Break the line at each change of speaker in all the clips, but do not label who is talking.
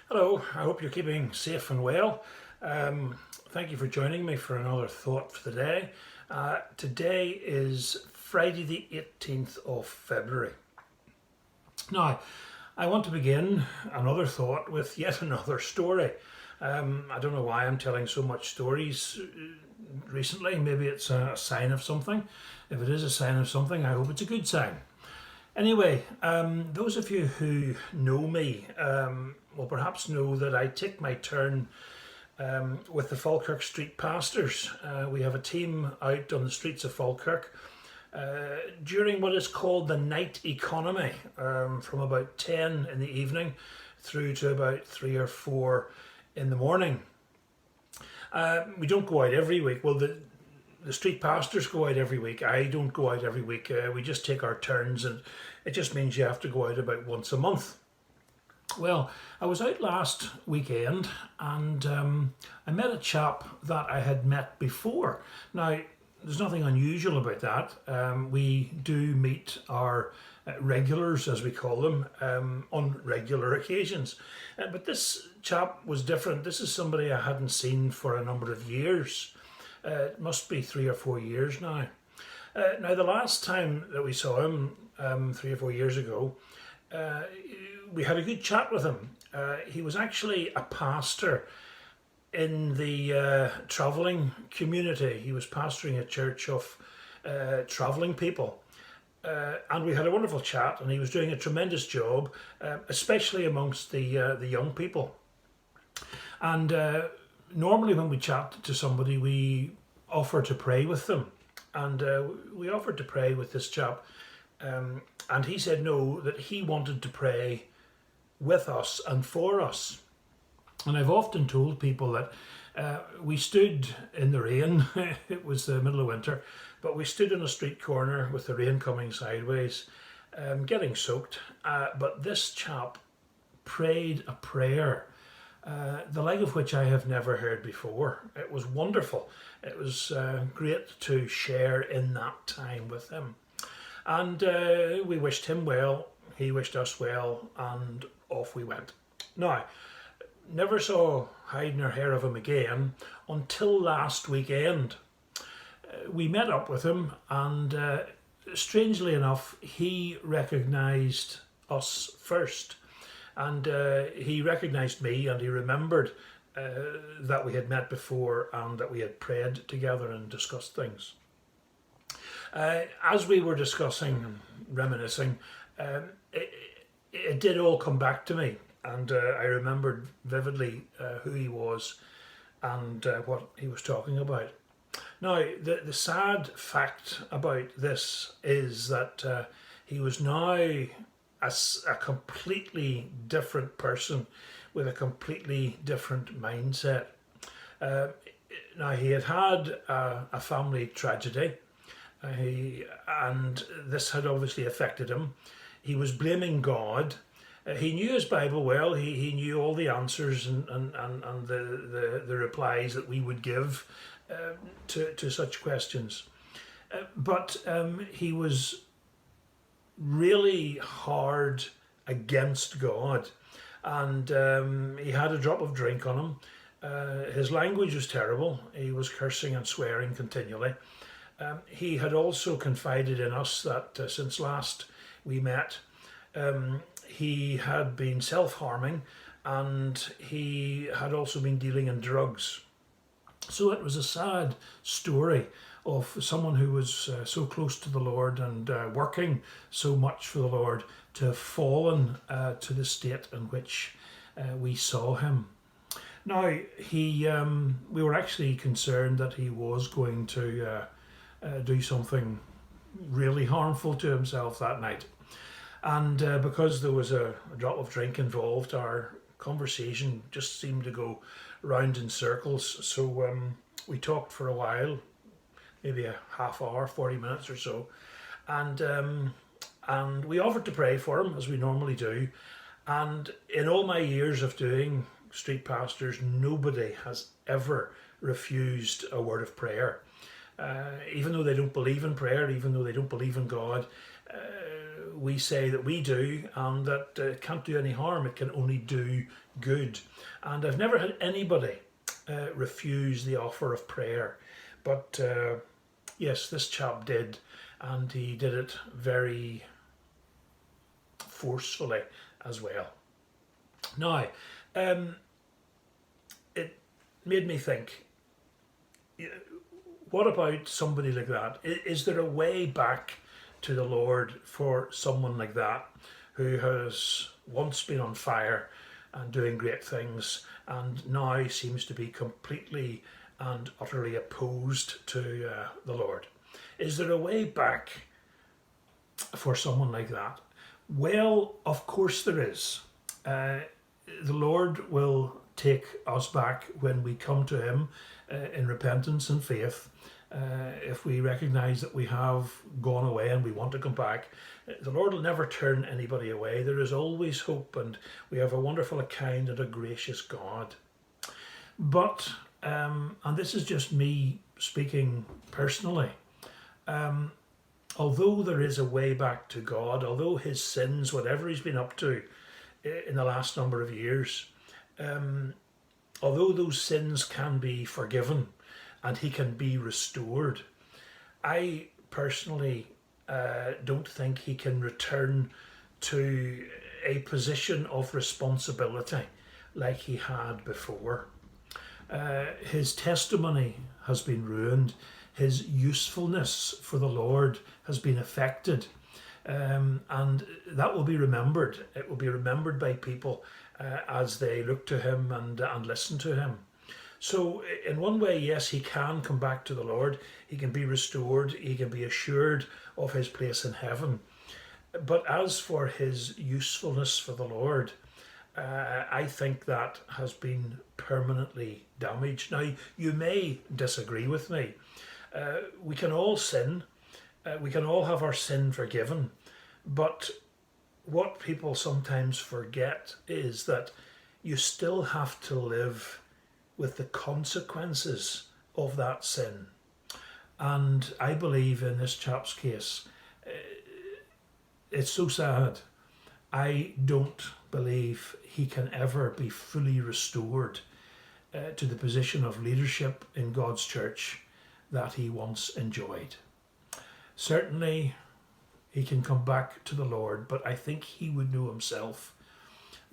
Hello, I hope you're keeping safe and well. Thank you for joining me for another thought for the day. Today is Friday the 18th of February. Now, I want to begin another thought with yet another story. I don't know why I'm telling so much stories recently. Maybe it's a sign of something. If it is a sign of something, I hope it's a good sign. Anyway, those of you who know me will perhaps know that I take my turn with the Falkirk Street Pastors. We have a team out on the streets of Falkirk during what is called the night economy, from about 10 in the evening through to about 3 or 4 in the morning. We don't go out every week. Well, the street pastors go out every week. I don't go out every week. We just take our turns, and it just means you have to go out about once a month. Well, I was out last weekend and I met a chap that I had met before. Now, there's nothing unusual about that. We do meet our regulars, as we call them, on regular occasions. But this chap was different. This is somebody I hadn't seen for a number of years. It must be 3 or 4 years now. Now, the last time that we saw him, 3 or 4 years ago, we had a good chat with him. He was actually a pastor in the travelling community. He was pastoring a church of travelling people. And we had a wonderful chat, and he was doing a tremendous job, especially amongst the young people. And normally when we chat to somebody, we offer to pray with them. And we offered to pray with this chap. And he said no, that he wanted to pray with us and for us. And I've often told people that we stood in the rain. It was the middle of winter, but we stood on a street corner with the rain coming sideways, getting soaked. But this chap prayed a prayer, the like of which I have never heard before. It was wonderful. It was great to share in that time with him. And we wished him well, he wished us well, and off we went. Now, never saw hide nor hair of him again until last weekend. We met up with him, and strangely enough, he recognised us first. And he recognised me, and he remembered that we had met before and that we had prayed together and discussed things. As we were discussing and reminiscing, it did all come back to me, and I remembered vividly who he was and what he was talking about. Now, the sad fact about this is that he was now a completely different person with a completely different mindset. Now, he had had a family tragedy. And this had obviously affected him. He was blaming God. He knew his Bible well. He knew all the answers and the replies that we would give to such questions. But he was really hard against God. And he had a drop of drink on him. His language was terrible. He was cursing and swearing continually. He had also confided in us that since last we met, he had been self-harming, and he had also been dealing in drugs. So it was a sad story of someone who was so close to the Lord and working so much for the Lord to have fallen to the state in which we saw him. Now, we were actually concerned that he was going to do something really harmful to himself that night. And because there was a drop of drink involved, our conversation just seemed to go round in circles. So we talked for a while, maybe a half hour, 40 minutes or so. And we offered to pray for him, as we normally do. And in all my years of doing street pastors, nobody has ever refused a word of prayer. Even though they don't believe in prayer, even though they don't believe in God, we say that we do, and that it can't do any harm, it can only do good. And I've never had anybody refuse the offer of prayer, but yes, this chap did, and he did it very forcefully as well. Now, it made me think, what about somebody like that? Is there a way back to the Lord for someone like that, who has once been on fire and doing great things and now seems to be completely and utterly opposed to the Lord? Is there a way back for someone like that? Well, of course there is. The Lord will take us back when we come to him in repentance and faith. If we recognise that we have gone away and we want to come back, the Lord will never turn anybody away. There is always hope, and we have a wonderful, a kind and a gracious God. But, and this is just me speaking personally, although there is a way back to God, although his sins, whatever he's been up to in the last number of years, although those sins can be forgiven and he can be restored, I personally don't think he can return to a position of responsibility like he had before. His testimony has been ruined. His usefulness for the Lord has been affected. And that will be remembered. It will be remembered by people as they look to him and listen to him. So in one way, yes, he can come back to the Lord. He can be restored. He can be assured of his place in heaven. But as for his usefulness for the Lord, I think that has been permanently damaged. Now, you may disagree with me. We can all sin. We can all have our sin forgiven. But what people sometimes forget is that you still have to live with the consequences of that sin. And I believe in this chap's case, it's so sad. I don't believe he can ever be fully restored to the position of leadership in God's church that he once enjoyed. Certainly, he can come back to the Lord, but I think he would know himself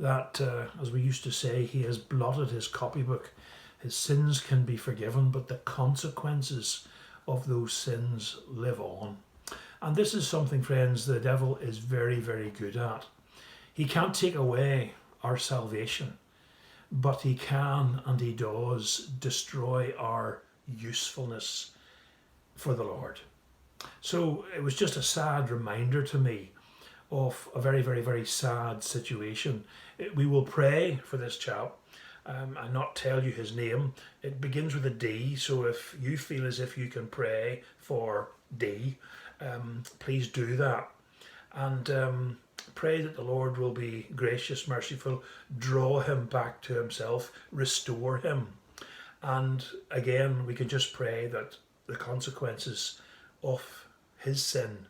that, as we used to say, he has blotted his copybook. His sins can be forgiven, but the consequences of those sins live on. And this is something, friends, the devil is very, very good at. He can't take away our salvation, but he can, and he does, destroy our usefulness for the Lord. So it was just a sad reminder to me of a very, very, very sad situation. We will pray for this chap and not tell you his name. It begins with a D, so if you feel as if you can pray for D, please do that. And pray that the Lord will be gracious, merciful, draw him back to himself, restore him. And again, we can just pray that the consequences of his sin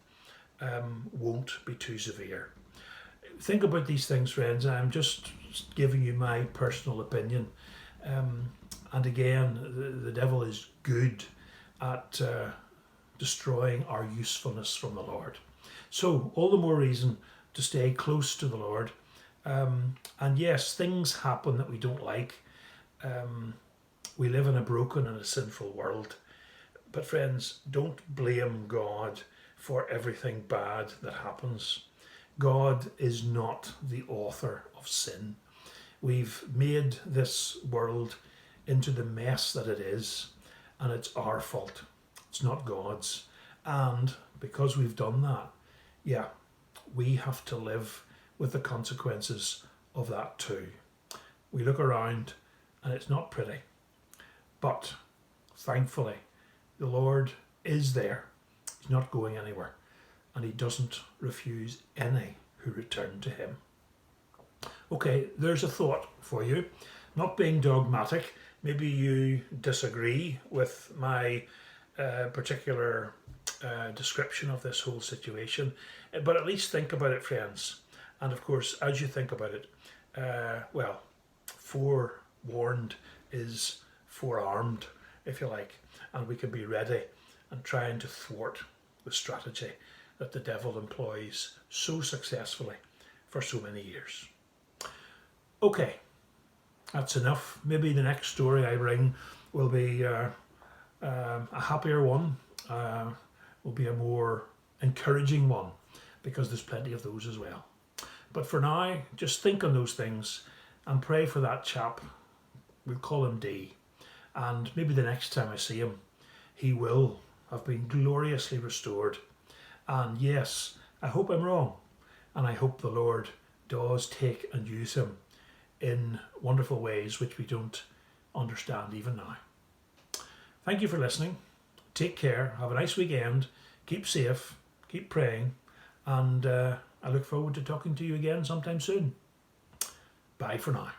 won't be too severe. Think about these things, friends. I'm just giving you my personal opinion. And again, the devil is good at destroying our usefulness from the Lord. So all the more reason to stay close to the Lord. And yes, things happen that we don't like. We live in a broken and a sinful world. But friends, don't blame God for everything bad that happens. God is not the author of sin. We've made this world into the mess that it is, and it's our fault. It's not God's. And because we've done that, yeah, we have to live with the consequences of that too. We look around and it's not pretty. But thankfully, the Lord is there. He's not going anywhere. And he doesn't refuse any who return to him. Okay, there's a thought for you. Not being dogmatic, maybe you disagree with my particular description of this whole situation, but at least think about it, friends. And of course, as you think about it, well, forewarned is forearmed, if you like, and we can be ready and trying to thwart the strategy that the devil employs so successfully for so many years. Okay, that's enough. Maybe the next story I bring will be a happier one, will be a more encouraging one, because there's plenty of those as well. But for now, just think on those things and pray for that chap. We'll call him D. And maybe the next time I see him, he will have been gloriously restored. And yes, I hope I'm wrong. And I hope the Lord does take and use him in wonderful ways which we don't understand even now. Thank you for listening. Take care. Have a nice weekend. Keep safe. Keep praying. And I look forward to talking to you again sometime soon. Bye for now.